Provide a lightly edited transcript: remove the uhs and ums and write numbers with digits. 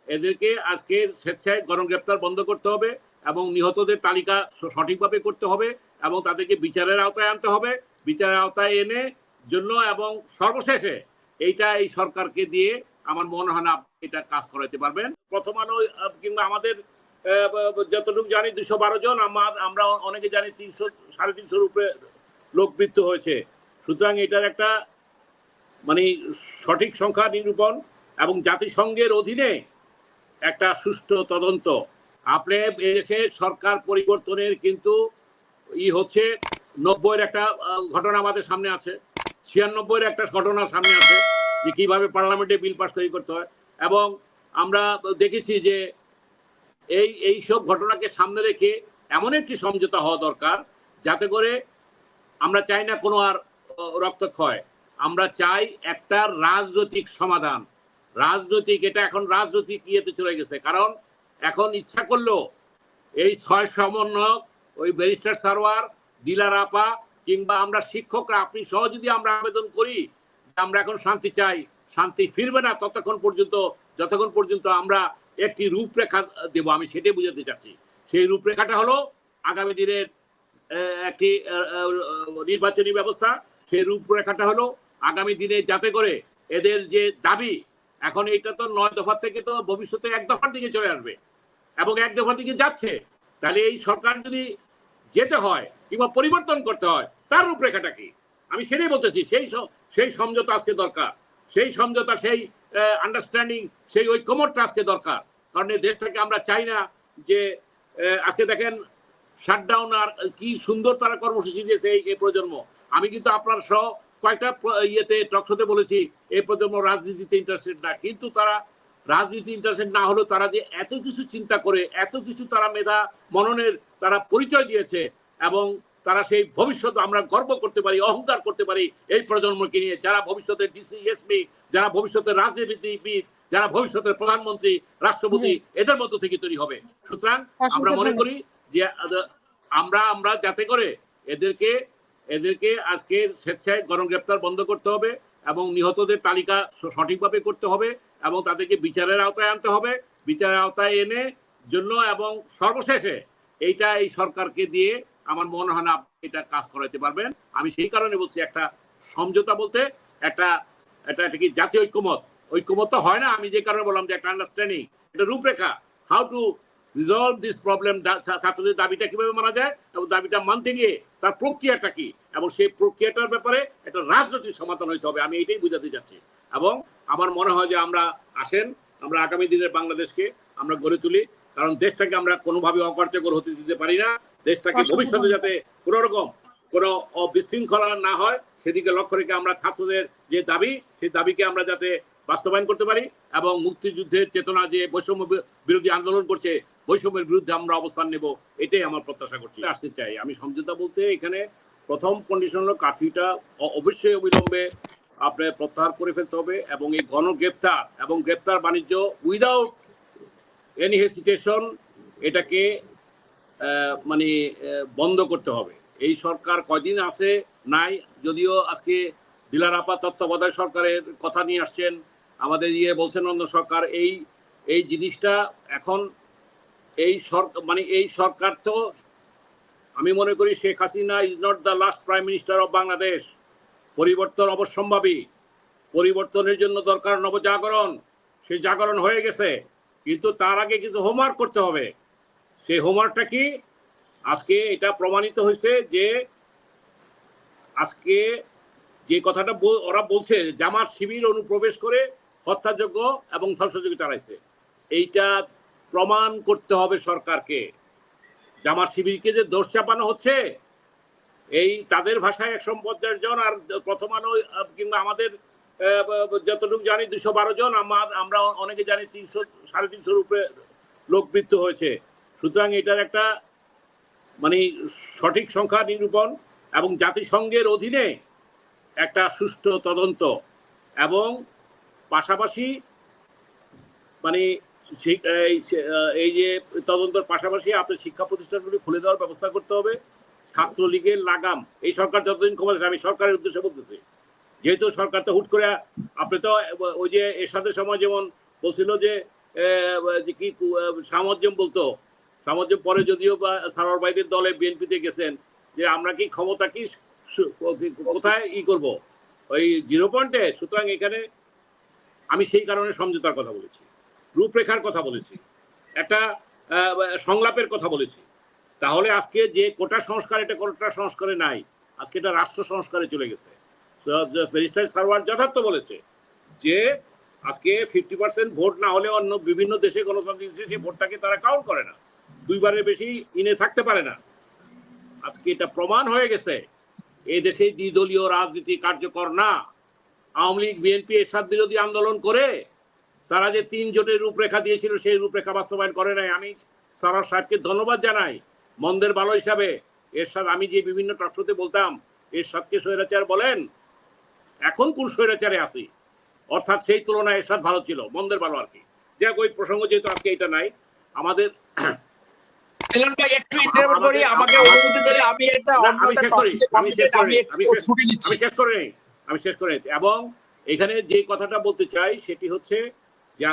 এদেরকে আজকে স্বেচ্ছায় গণগ্রেপ্তার বন্ধ করতে হবে এবং নিহতদের তালিকা সঠিকভাবে করতে হবে এবং তাদেরকে বিচারের আওতায় আনতে হবে। বিচারের আওতায় এনে জন্য এবং সর্বশেষে এইটা এই সরকারকে দিয়ে আমার মনে হয় না এটা কাজ করাতে পারবেন। প্রথম আলো কিংবা আমাদের যতটুকু জানি 212 জন, আমরা অনেকে জানি 300-350 উপরে লোক মৃত্যু হয়েছে। সুতরাং এটার একটা মানে সঠিক সংখ্যা নিরূপণ এবং জাতিসংঘের অধীনে একটা সুষ্ঠু তদন্ত। আপনি এদেশে সরকার পরিবর্তনের কিন্তু হচ্ছে 90-এর একটা ঘটনা আমাদের সামনে আছে, 96-এর একটা ঘটনা সামনে আছে যে কিভাবে পার্লামেন্টে বিল পাস তৈরি করতে হয়। এবং আমরা দেখেছি যে এই সব ঘটনাকে সামনে রেখে এমন একটি সমঝোতা হওয়া দরকার যাতে করে আমরা চাই না কোনো আর রক্তক্ষয়, আমরা চাই একটা রাজনৈতিক সমাধান। রাজনৈতিক এটা এখন রাজনৈতিক ইয়েতে চলে গেছে, কারণ এখন ইচ্ছা করলেও এই 6 সমন্বয়ক, ওই ব্যারিস্টার সারওয়ার, দিলার আপা কিংবা আমরা শিক্ষকরা, আপনি সহ যদি আমরা আবেদন করি যে আমরা এখন শান্তি চাই, শান্তি ফিরবে না ততক্ষণ পর্যন্ত যতক্ষণ পর্যন্ত আমরা একটি রূপরেখা দেব। আমি সেটাই বুঝাতে চাচ্ছি। সেই রূপরেখাটা হলো আগামী দিনের একটি নির্বাচনী ব্যবস্থা। সেই রূপরেখাটা হলো আগামী দিনে যাতে করে এদের যে দাবি, এখন এটা তো 9 দফা থেকে তো ভবিষ্যতে 1 দফার দিকে চলে আসবে এবং 1 দফার দিকে যাচ্ছে। তাহলে এই সরকার যদি যেতে হয় কিংবা পরিবর্তন করতে হয় তার রূপরেখাটা কি, আমি সেটাই বলতেছি। সেই সমঝোতা আজকে দরকার, সেই সমঝোতা, সেই আন্ডারস্ট্যান্ডিং, সেই ঐক্যমতটা আজকে দরকার। কারণ এই দেশটাকে আমরা চাই না যে আজকে দেখেন শাটডাউন, আর কি সুন্দর তারা কর্মসূচি দিয়েছে এই প্রজন্ম। আমি কিন্তু আপনার সহ কয়েকটা ইয়েতে টকশোতে বলেছি এই প্রজন্ম রাজনীতিতে ইন্টারেস্টেড না, কিন্তু তারা রাজনীতি ইন্টারেস্টেড না হলেও তারা যে এত কিছু চিন্তা করে, এত কিছু তারা মেধা মননের তারা পরিচয় দিয়েছে এবং তারা সেই ভবিষ্যৎ আমরা গর্ব করতে পারি, অহংকার করতে পারি এই প্রজন্মকে নিয়ে, যারা ভবিষ্যতের ডিসি, এসপি, যারা ভবিষ্যতের রাজনীতিবিদ, যারা ভবিষ্যতের প্রধানমন্ত্রী, রাষ্ট্রপতি, এদের মধ্য থেকে তৈরি হবে। সুতরাং আমরা মনে করি যে আমরা যাতে করে এদেরকে আজকে স্বেচ্ছায় গণগ্রেপ্তার বন্ধ করতে হবে এবং নিহতদের তালিকা সঠিকভাবে করতে হবে এবং তাদেরকে বিচারের আওতায় আনতে হবে। বিচারের আওতায় এনে জন্য এবং সর্বশেষে এইটা এই সরকারকে দিয়ে আমার মনে হয় না এটা কাজ করাতে পারবেন। আমি সেই কারণে বলছি একটা সমঝোতা বলতে এটা কি জাতীয় ঐক্যমত তো হয় না। আমি যে কারণে বললাম যে একটা আন্ডারস্ট্যান্ডিং, একটা রূপরেখা, how to resolve this problem. ছাত্রদের দাবিটা কিভাবে মানা যায় এবং দাবিটা মানতে গিয়ে তার প্রক্রিয়াটা কি, এবং সেই প্রক্রিয়াটার ব্যাপারে একটা রাজনৈতিক সমাধান হইতে হবে। আমি এটাই বোঝাতে চাচ্ছি। এবং আমার মনে হয় যে আমরা আমরা আগামী দিনের বাংলাদেশকে আমরা গড়ে তুলি, কারণ দেশটাকে আমরা কোনোভাবে অকার্যকর হতে দিতে পারি না। দেশটাকে ভবিষ্যতে যাতে কোনো রকম কোনো বিশৃঙ্খলা না হয় সেদিকে লক্ষ্য রেখে আমরা ছাত্রদের যে দাবি, সেই দাবিকে আমরা যাতে বাস্তবায়ন করতে পারি এবং মুক্তিযুদ্ধের চেতনা যে বৈষম্য বিরোধী আন্দোলন করছে, বৈষম্যের বিরুদ্ধে আমরা অবস্থান নেব, এটাই আমার প্রত্যাশা করছি। আসতে চাই আমি সমঝোতা বলতে এখানে প্রথম কন্ডিশন হলো কারফিউটা অবশ্যই অবিলম্বে আপনার প্রত্যাহার করে ফেলতে হবে এবং এই গণগ্রেপ্তার এবং গ্রেপ্তার বাণিজ্য উইদাউট এনি হেসিটেশন এটাকে মানে বন্ধ করতে হবে। এই সরকার কয়দিন আছে নাই, যদিও আজকে দিলার আপা তত্ত্বাবধায়ক সরকারের কথা নিয়ে আসছেন, আমাদের বলছেন অন্য সরকার, এই জিনিসটা এখন এই সরকার তো আমি মনে করি Sheikh Hasina is not the last prime minister of Bangladesh. পরিবর্তন অবশ্যম্ভাবী, পরিবর্তনের জন্য দরকার নবজাগরণ। সেই জাগরণ হয়ে গেছে, কিন্তু তার আগে কিছু হোমওয়ার্ক করতে হবে। সেই হোমওয়ার্কটা কি? আজকে এটা প্রমাণিত হয়েছে যে আজকে যে কথাটা ওরা বলছে জামাত শিবির অনুপ্রবেশ করে হত্যাযজ্ঞ এবং ধ্বংসযজ্ঞ চালাইছে, এইটা প্রমাণ করতে হবে সরকারকে। জামাত শিবিরকে যে দোষ চাপানো হচ্ছে, এই তাদের ভাষায় 150 জন, আর প্রথম আলো কিংবা আমাদের যতটুকু জানি 212 জন, আমরা অনেকে জানি 300-350 উপরে লোক মৃত্যু হয়েছে। সুতরাং এটার একটা মানে সঠিক সংখ্যা নিরূপণ এবং জাতিসংঘের অধীনে একটা সুষ্ঠু তদন্ত এবং পাশাপাশি মানে এই যে তদন্তের পাশাপাশি আপনার শিক্ষা প্রতিষ্ঠানগুলি খুলে দেওয়ার ব্যবস্থা করতে হবে। ছাত্রলীগের লাগাম এই সরকার যতদিন ক্ষমতা, আমি সরকারের উদ্দেশ্যে বলতেছি, যেহেতু সরকার তো হুট করে, আপনি তো ওই যে এরশাদের সময় যেমন বলছিল যে যে কি সামঞ্জস্য বলতো, সামঞ্জস্য পরে যদিও বা সারোয়ার ভাইদের দলে বিএনপিতে গেছেন, যে আমরা কি ক্ষমতা কি কোথায় করব, ওই 0 পয়েন্টে। সুতরাং এখানে আমি সেই কারণে সমঝোতার কথা বলেছি, রূপরেখার কথা বলেছি, একটা সংলাপের কথা বলেছি। তাহলে আজকে যে কোটা সংস্কার, এটা কোটা সংস্কারে নাই, আজকে এটা রাষ্ট্র সংস্কারে চলে গেছে। ব্যারিস্টার সারওয়ার যথার্থ বলেছে যে আজকে 50% ভোট না হলে অন্য বিভিন্ন দেশে গণতান্ত্রিক দেশে সেই ভোটটাকে তারা কাউন্ট করে না, 2 বারের বেশি ইনে থাকতে পারে না। আজকে এটা প্রমাণ হয়ে গেছে এই দেশে দ্বিদলীয় রাজনীতি কার্যকর না। আওয়ামী লীগ বিএনপি এরশাদ বিরোধী আন্দোলন করে তারা যে 3 জোটের রূপরেখা দিয়েছিল সেই রূপরেখা বাস্তবায়ন করে নাই। আমি সারোয়ার সাহেবকে ধন্যবাদ জানাই মন্দের ভালো হিসাবে। এরশাদ, আমি যে বিভিন্ন টকশোতে বলতাম এরশাদকে স্বৈরাচার বলেন, এখন কোন স্বৈরাচারে আছি, অর্থাৎ সেই তুলনায় এরশাদ ভালো ছিল, মন্দের ভালো আর কি। যাক, ওই প্রসঙ্গ যেহেতু আজকে এটা নাই আমাদের। আমি শেষ করে এবং এখানে যে কথাটা বলতে চাই সেটি হচ্ছে যে